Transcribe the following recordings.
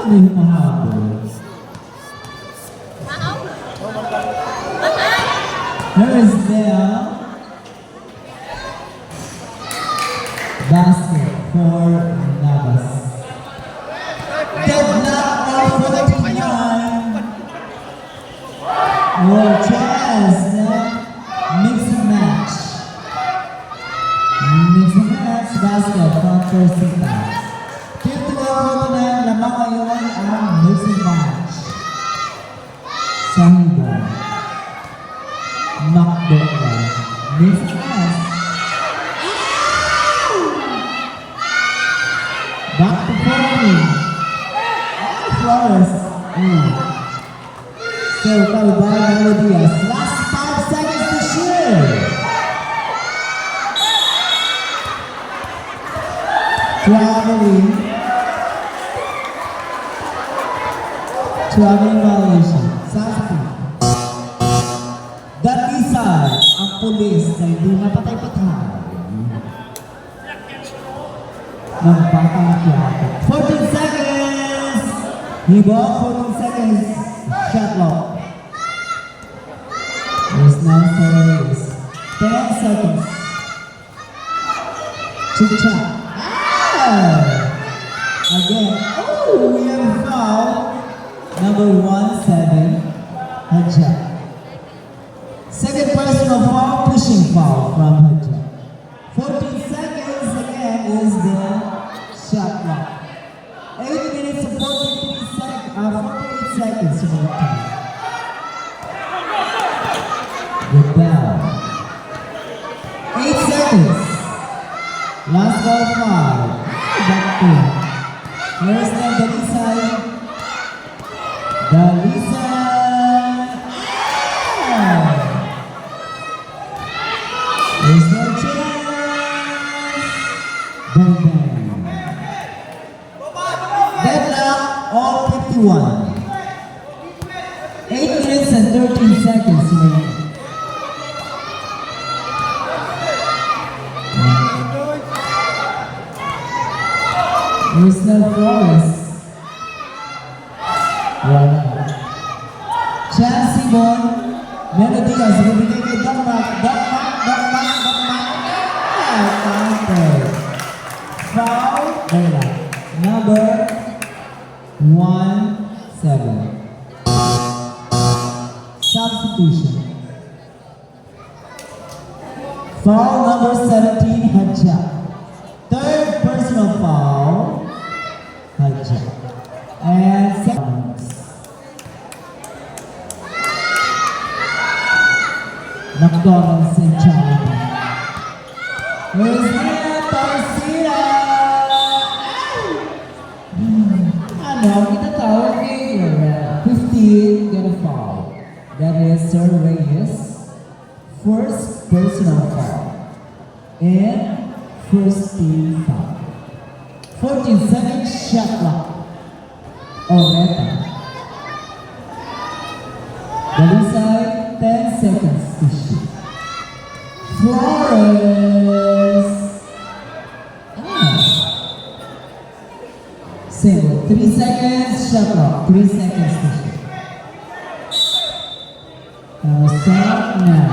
may humahabol. There is there basket for Navas. Deadlock of 49. Oh, chance na mix and match. Mix and match basket from Persita. 51-49, lamang ngayon ang mix and match. Sango. Macdonald. Mix and match. Back to 40. Flores. Still covered by Melo Diaz. Last 5 seconds to shoot. Traveling violation. Sasaki. Dalisay, ang pulis na hindi napatay-patay. Ng batang kiyata. 14 seconds! Hibok, 14 seconds. Shot lock. There's no service. 10 seconds. Chicha. Again. Oh, we have a foul. Number 17. Hadja. Second personal foul, pushing foul from Hadja. 14 seconds again is the shot clock. 8 minutes and 48 seconds to go time. The bell. 8 seconds. Last ball 5. Back to. Here's the Dalisay. Dalisay. There's no chance. Bang bang. Deadlock all 51. 8 minutes and 13 seconds remaining. There's no Flores. Wala. Chance Simon. Melo Diaz. Bibigay kay Dakmak. Counter. Foul. Wala. Number 17. Substitution. Foul number 17, Hadja. Third personal foul, Hadja. And second. McDonald's in China. Where's Tarsila? Ano, kita tahu kayak 15 get a foul. That is Sir Reyes. First personal foul. And first team foul. 14 seconds shot clock. Oreta. Dalisay, 10 seconds to shoot. Flores. Single. 3 seconds shot clock. 3 seconds to shoot. Start now.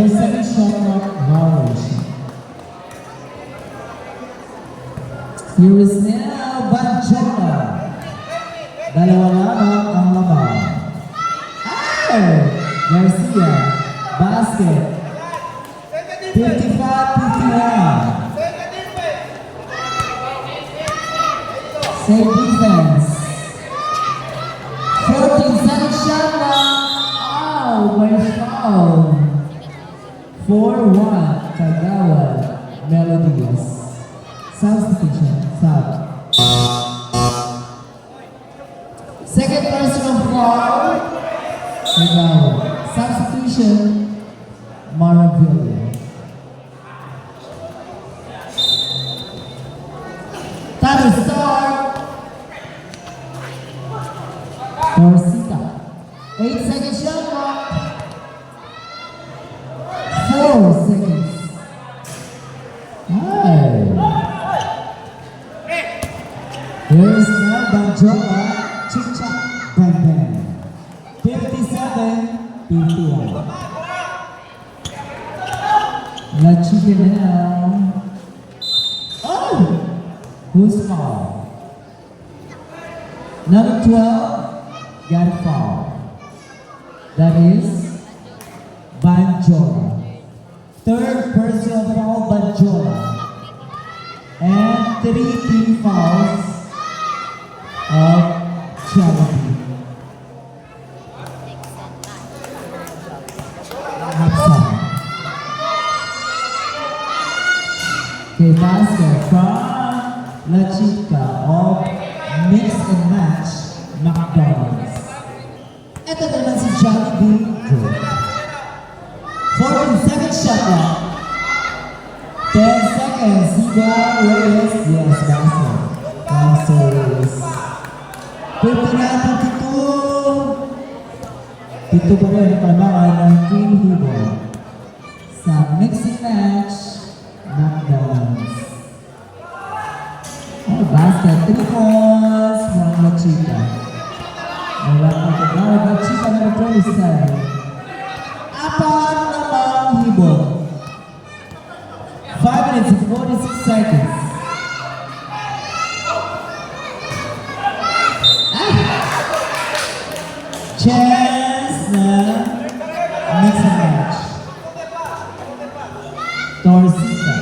Second shot clock violation. Here is now Banjota. Dalawa lamang ang laban. Garcia. Basket. 55-51. Same defense. 14 second shot clock. Oh, my foul. 4-1, Kagawad, Melo Diaz. Substitution, sub. Second personal foul, Kagawad. Substitution, Maravilla. Time to start. Persita. 8 seconds shot clock. 4 seconds. 51. La Chica now. Oh! Who's foul? Number 12 got a foul. That is Banjola. Third personal foul, Banjola. And 3 team fouls of Chelsea. Okay, basket from La Chica of Mix and Match McDonald's. Ito naman si Jollibee Joe. 14-second shot clock. 10 seconds. Sigo Reyes. Yes, basket. Cancer Reyes. 59-52. Ito pa rin ang kalamangan ng Team Hugo sa Mix and Match McDonald's. Oh, basket. 3 points from La Chica. Wala pa ito. La Chica number 27. Apat namang hibon. 5 minutes and 46 seconds. Chance na Mix and Match. Torcita.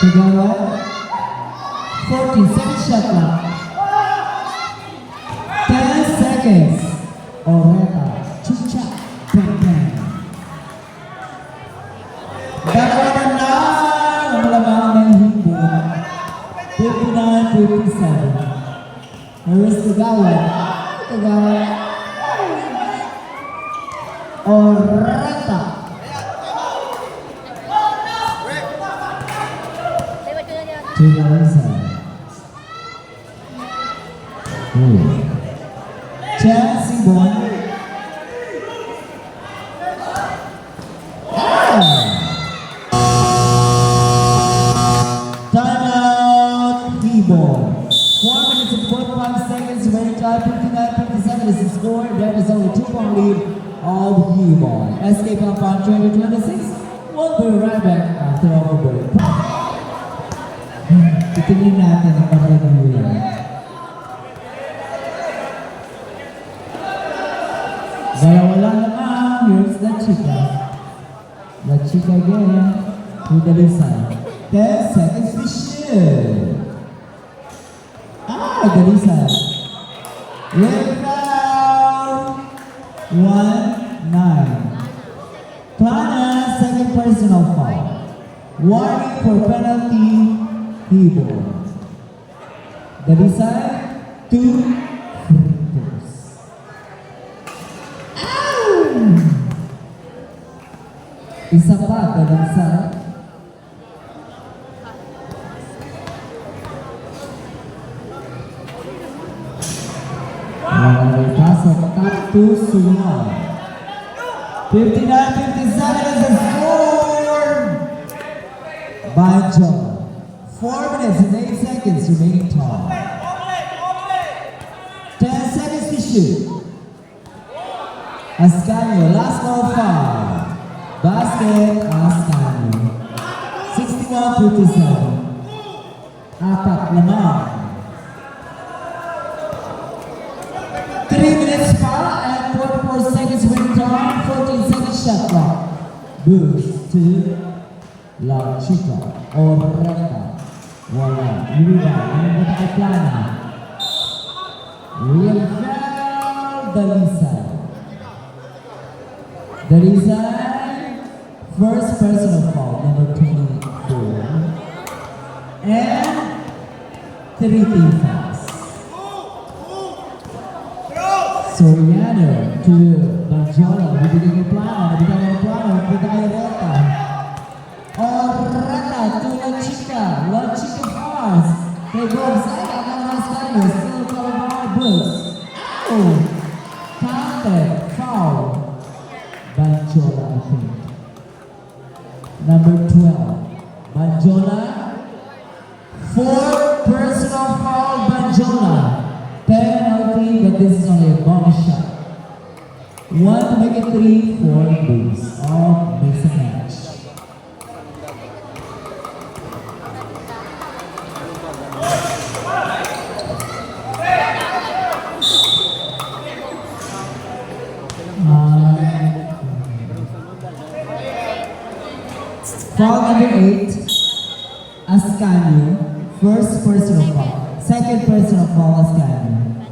Tagawa. 14-second shot clock. 10 seconds. Oreta. Chucha. Bang bang. Dalawa na lang ang malamang ng himbon. 59-57. Where's Tagawa? Tagawa. Oreta. Tugawa. Chance Ibon. Timeout Ibon. 4 minutes and 45 seconds. Ready time 59-57 is the score. There is only 2-point lead of Ibon. Escape Compound 2026. We'll be right back after our break. Titingin natin ang pagkakaroon. Dalawa lang naman, here's La Chica. La Chica again, to the left side. 10 seconds to shoot. The left side. Rebound. 1-9. Plana, second personal foul. Warning for penalty, Hibon. The left side, 2 isa pa, ganun sa pasok, top 2, sunod. 59-57 is the score by John. 4 minutes and 8 seconds remaining time. 10 seconds to shoot. Ascanio, last ball foul. Basket, Ascanio. 61-57. Apat lamang. 3 minutes pa and 44 seconds waiting time. 14 seconds shot clock. Boost to La Chica. Oreta. Wala. Rebound. Ano ba tayo plana? Real foul. Dalisay. Dalisay. First personal foul, number 24. And 3 team fouls. Soriano to Banjola. Bibigyan ng plano. Punta kay Reta. Reta to La Chica. La Chica fouls. They go upside. Ang last time still calling our books. Oh! Counted. Foul. Banjola, I think. Number 12, Banjola. 4 personal foul, Banjola. Penalty, but this is only 1 to make it 3 for moves. All mix and match. Foul number 8, Ascanio. First personal foul. Second personal foul, Ascanio.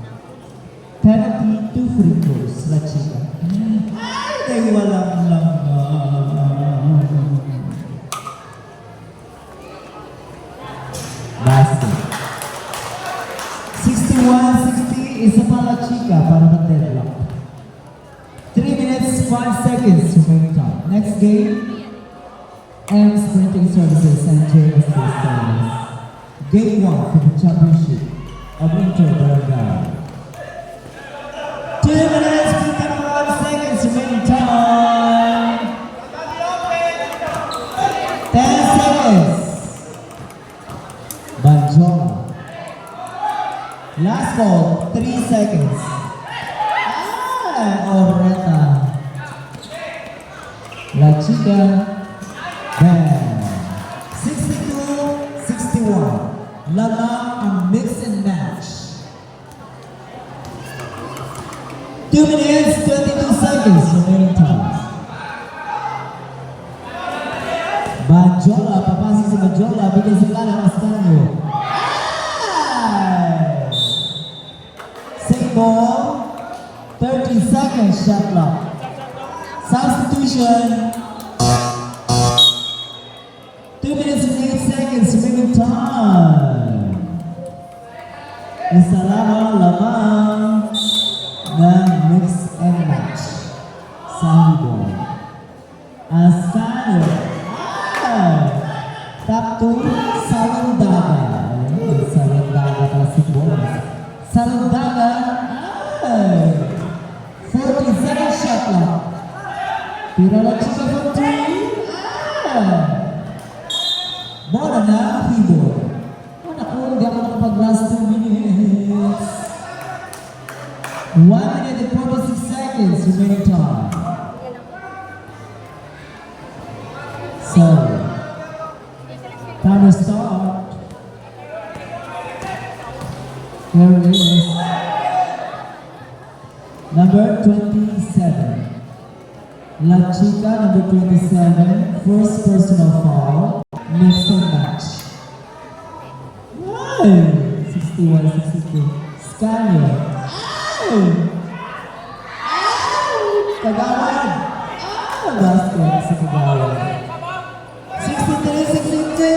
Penalty, 2 free throws. La Chica. Ay, walang laman. Basket. 61-60, isa pa La Chica para mag-deadlock. 3 minutes, 5 seconds remaining time. Next game. M Sprinting Services and JS Service. Game 1 for the championship of Inter Barangay. 2 minutes, 55 seconds remaining time. 10 seconds. Banjola. Last call, 3 seconds. Oreta. La Chica. 62-61. Lamang ang mix and match. 2 minutes, 22 seconds remaining time. Banjola, papasok si Banjola, bigay sa kanan ng Ascanio. Same ball, 30 seconds shot clock. Substitution. 2 minutes and 8 seconds remaining time. Isa lamang ng mix and match. Sahibol. Ascanio. Top 2, Salandaga. Salandaga para si Bones. Salandaga. 40 seconds shot clock. Tira La Chica for 3. Bola na, Hibo. Naku, hindi ako nakapag-last 2 minutes. 1 minute and 46 seconds remaining time. So, timer start. Here it is. Number 27. La Chica, number 27. First personal foul. Mix and match. 61-62. Ascanio. Kagawan. Basket sa Kagawan. 63-62.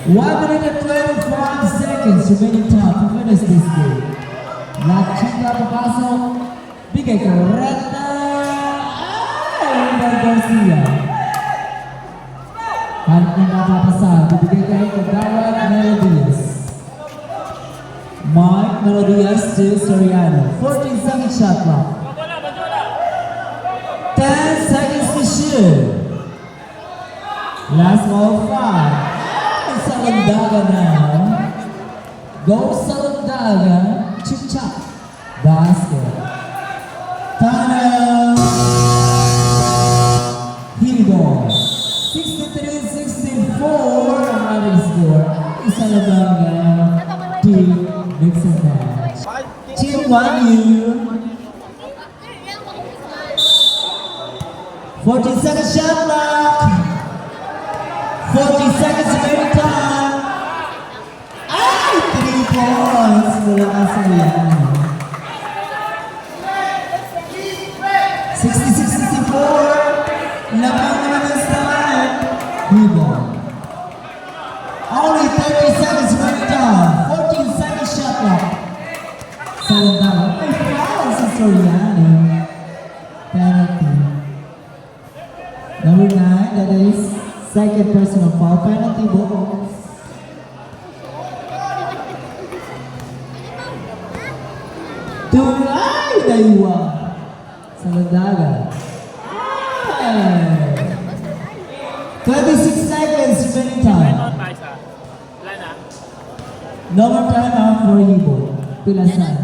1 minute and 25 seconds remaining time to finish this game. La Chica papasok. Bigay ka Reta. Rinda Garcia. Hanap na napapasan, bibigay kayo Kagawan Melodias. Mike Melodias to Soriano. 14 seconds shot clock. 10 seconds to shoot. Last ball 5. Salandaga now. Go Salandaga. Chip chop. Basket. Time. Hibo. 63-64 ang ating score. Isa lang team mix and match. Team 1U. 40 seconds shot clock. 40 seconds remaining time. Ay! 3 points mula ka sa yan. 60-64. Lamang naman ang start. Hibo. Only 30 seconds remaining time. 14 seconds shot clock. Salandaga. Ay, foul sa Soriano. Penalty. Number 9, that is second personal foul. Penalty balls. Tunay daywa. Salandaga. 26 seconds remaining time. No more time out for Hibo. Pilasan.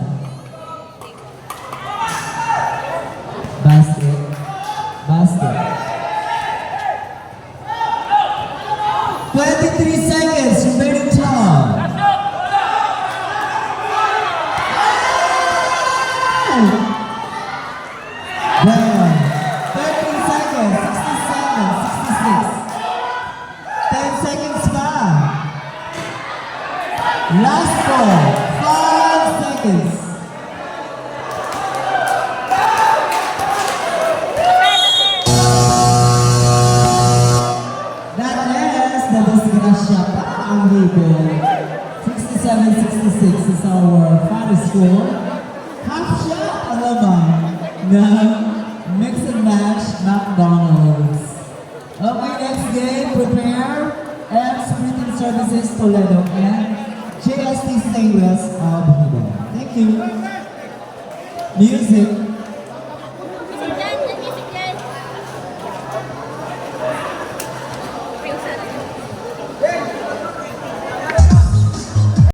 Well, 13 seconds, 67, 66. 10 seconds pa. Last ball, 5 seconds. That ends the disgrasya pa ang label. 67-66 is our final score. Half shot ang laman ng Mix and Match McDonald's. Okay, next game, prepare X Printing Services Toledo and JST Stainless of Hibon. Thank you. Music.